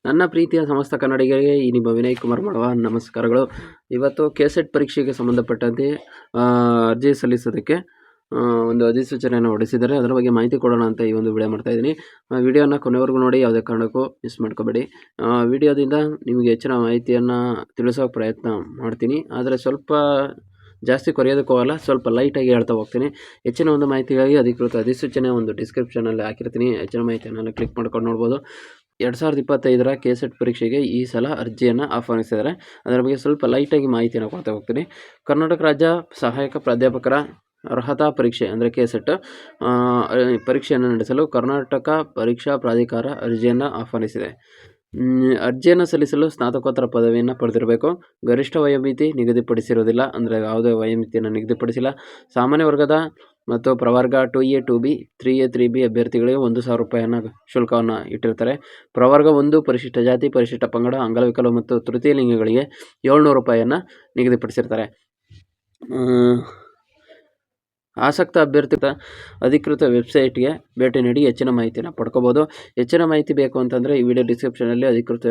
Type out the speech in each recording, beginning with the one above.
ನನ್ನ ಪ್ರೀತಿಯ ಸಮಸ್ತ ಕನ್ನಡಿಗರಿಗೆ ಈ ನಿಮ್ಮ ವಿನಯ್ ಕುಮಾರ್ ಮಾಡುವ ನಮಸ್ಕಾರಗಳು. ಇವತ್ತು ಕೆಸೆಟ್ ಪರೀಕ್ಷೆಗೆ ಸಂಬಂಧಪಟ್ಟಂತೆ ಅರ್ಜಿ ಸಲ್ಲಿಸೋದಕ್ಕೆ ಒಂದು ಅಧಿಸೂಚನೆಯನ್ನು ಹೊರಡಿಸಿದ್ದಾರೆ. ಅದರ ಬಗ್ಗೆ ಮಾಹಿತಿ ಕೊಡೋಣ ಅಂತ ಈ ಒಂದು ವಿಡಿಯೋ ಮಾಡ್ತಾ ಇದ್ದೀನಿ. ವಿಡಿಯೋನ ಕೊನೆವರೆಗೂ ನೋಡಿ, ಯಾವುದೇ ಕಾರಣಕ್ಕೂ ಮಿಸ್ ಮಾಡ್ಕೋಬೇಡಿ. ವಿಡಿಯೋದಿಂದ ನಿಮಗೆ ಹೆಚ್ಚಿನ ಮಾಹಿತಿಯನ್ನು ತಿಳಿಸೋ ಪ್ರಯತ್ನ ಮಾಡ್ತೀನಿ, ಆದರೆ ಸ್ವಲ್ಪ ಜಾಸ್ತಿ ಕೊರೆಯೋದಕ್ಕೂ ಹೋಗಲ್ಲ, ಸ್ವಲ್ಪ ಲೈಟಾಗಿ ಹೇಳ್ತಾ ಹೋಗ್ತೀನಿ. ಹೆಚ್ಚಿನ ಒಂದು ಮಾಹಿತಿಗಾಗಿ ಅಧಿಕೃತ ಅಧಿಸೂಚನೆ ಒಂದು ಡಿಸ್ಕ್ರಿಪ್ಷನಲ್ಲಿ ಹಾಕಿರ್ತೀನಿ. ಹೆಚ್ಚಿನ ಮಾಹಿತಿಯನ್ನು ಕ್ಲಿಕ್ ಮಾಡ್ಕೊಂಡು ನೋಡ್ಬೋದು. 2025 ಕೆಸೆಟ್ ಪರೀಕ್ಷೆಗೆ ಈ ಸಲ ಅರ್ಜಿಯನ್ನು ಆಹ್ವಾನಿಸಿದ್ದಾರೆ. ಅದರ ಬಗ್ಗೆ ಸ್ವಲ್ಪ ಲೈಟಾಗಿ ಮಾಹಿತಿಯನ್ನು ಕೊಡ್ತಾ ಹೋಗ್ತೀನಿ. ಕರ್ನಾಟಕ ರಾಜ್ಯ ಸಹಾಯಕ ಪ್ರಾಧ್ಯಾಪಕರ ಅರ್ಹತಾ ಪರೀಕ್ಷೆ ಅಂದರೆ ಕೆಸೆಟ್ ಪರೀಕ್ಷೆಯನ್ನು ನಡೆಸಲು ಕರ್ನಾಟಕ ಪರೀಕ್ಷಾ ಪ್ರಾಧಿಕಾರ ಅರ್ಜಿಯನ್ನು ಆಹ್ವಾನಿಸಿದೆ. ಅರ್ಜಿಯನ್ನು ಸಲ್ಲಿಸಲು ಸ್ನಾತಕೋತ್ತರ ಪದವಿಯನ್ನು ಪಡೆದಿರಬೇಕು. ಗರಿಷ್ಠ ವಯೋಮಿತಿ ನಿಗದಿಪಡಿಸಿರೋದಿಲ್ಲ, ಅಂದರೆ ಯಾವುದೇ ವಯೋಮಿತಿಯನ್ನು ನಿಗದಿಪಡಿಸಿಲ್ಲ. ಸಾಮಾನ್ಯ ವರ್ಗದ ಮತ್ತು ಪ್ರವರ್ಗ 2A 2B 3A 3B ಅಭ್ಯರ್ಥಿಗಳಿಗೆ 1,000 ರೂಪಾಯಿಯನ್ನು ಶುಲ್ಕವನ್ನು ಇಟ್ಟಿರ್ತಾರೆ. ಪ್ರವರ್ಗ 1 ಪರಿಶಿಷ್ಟ ಜಾತಿ, ಪರಿಶಿಷ್ಟ ಪಂಗಡ, ಅಂಗವಿಕಲ ಮತ್ತು ತೃತೀಯ ಲಿಂಗಿಗಳಿಗೆ 700 ರೂಪಾಯಿಯನ್ನು ನಿಗದಿಪಡಿಸಿರ್ತಾರೆ. ಆಸಕ್ತ ಅಭ್ಯರ್ಥಿ ಅಧಿಕೃತ ವೆಬ್ಸೈಟ್ಗೆ ಭೇಟಿ ನೀಡಿ ಹೆಚ್ಚಿನ ಮಾಹಿತಿಯನ್ನು ಪಡ್ಕೋಬೋದು. ಹೆಚ್ಚಿನ ಮಾಹಿತಿ ಬೇಕು ಅಂತಂದರೆ ಈ ವಿಡಿಯೋ ಡಿಸ್ಕ್ರಿಪ್ಷನಲ್ಲಿ ಅಧಿಕೃತ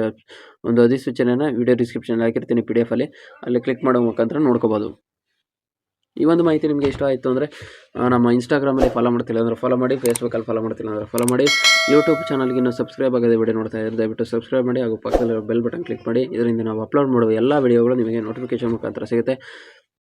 ಒಂದು ಅಧಿಸೂಚನೆಯನ್ನು ವಿಡಿಯೋ ಡಿಸ್ಕ್ರಿಪ್ಷನಲ್ಲಿ ಹಾಕಿರ್ತೀನಿ PDF ಅಲ್ಲಿ ಕ್ಲಿಕ್ ಮಾಡೋ ಮುಖಾಂತರ ನೋಡ್ಕೋಬೋದು. ಈ ಒಂದು ಮಾಹಿತಿ ನಿಮಗೆ ಇಷ್ಟ ಆಯಿತು ಅಂದರೆ ನಮ್ಮ ಇನ್ಸ್ಟಾಗ್ರಾಮಲ್ಲಿ ಫಾಲೋ ಮಾಡ್ತಿಲ್ಲ ಅಂದರೆ ಫಾಲೋ ಮಾಡಿ, ಫೇಸ್ಬುಕ್ಕಲ್ಲಿ ಫಾಲೋ ಮಾಡ್ತಿಲ್ಲ ಅಂದರೆ ಫಾಲೋ ಮಾಡಿ. ಯೂಟ್ಯೂಬ್ ಚಾನಲ್ಗೆ ಇನ್ನೂ ಸಬ್ಸ್ಕ್ರೈಬ್ ಆಗದೆ ವಿಡಿಯೋ ನೋಡ್ತಾ ಇದ್ದರೆ ದಯವಿಟ್ಟು ಸಬ್ಸ್ಕ್ರೈಬ್ ಮಾಡಿ ಹಾಗೂ ಪಕ್ಕದಲ್ಲಿ ಬೆಲ್ ಬಟನ್ ಕ್ಲಿಕ್ ಮಾಡಿ. ಇದರಿಂದ ನಾವು ಅಪ್ಲೋಡ್ ಮಾಡುವ ಎಲ್ಲ ವಿಡಿಯೋಗಳು ನಿಮಗೆ ನೋಟಿಫಿಕೇಶನ್ ಮುಖಾಂತರ ಸಿಗುತ್ತೆ.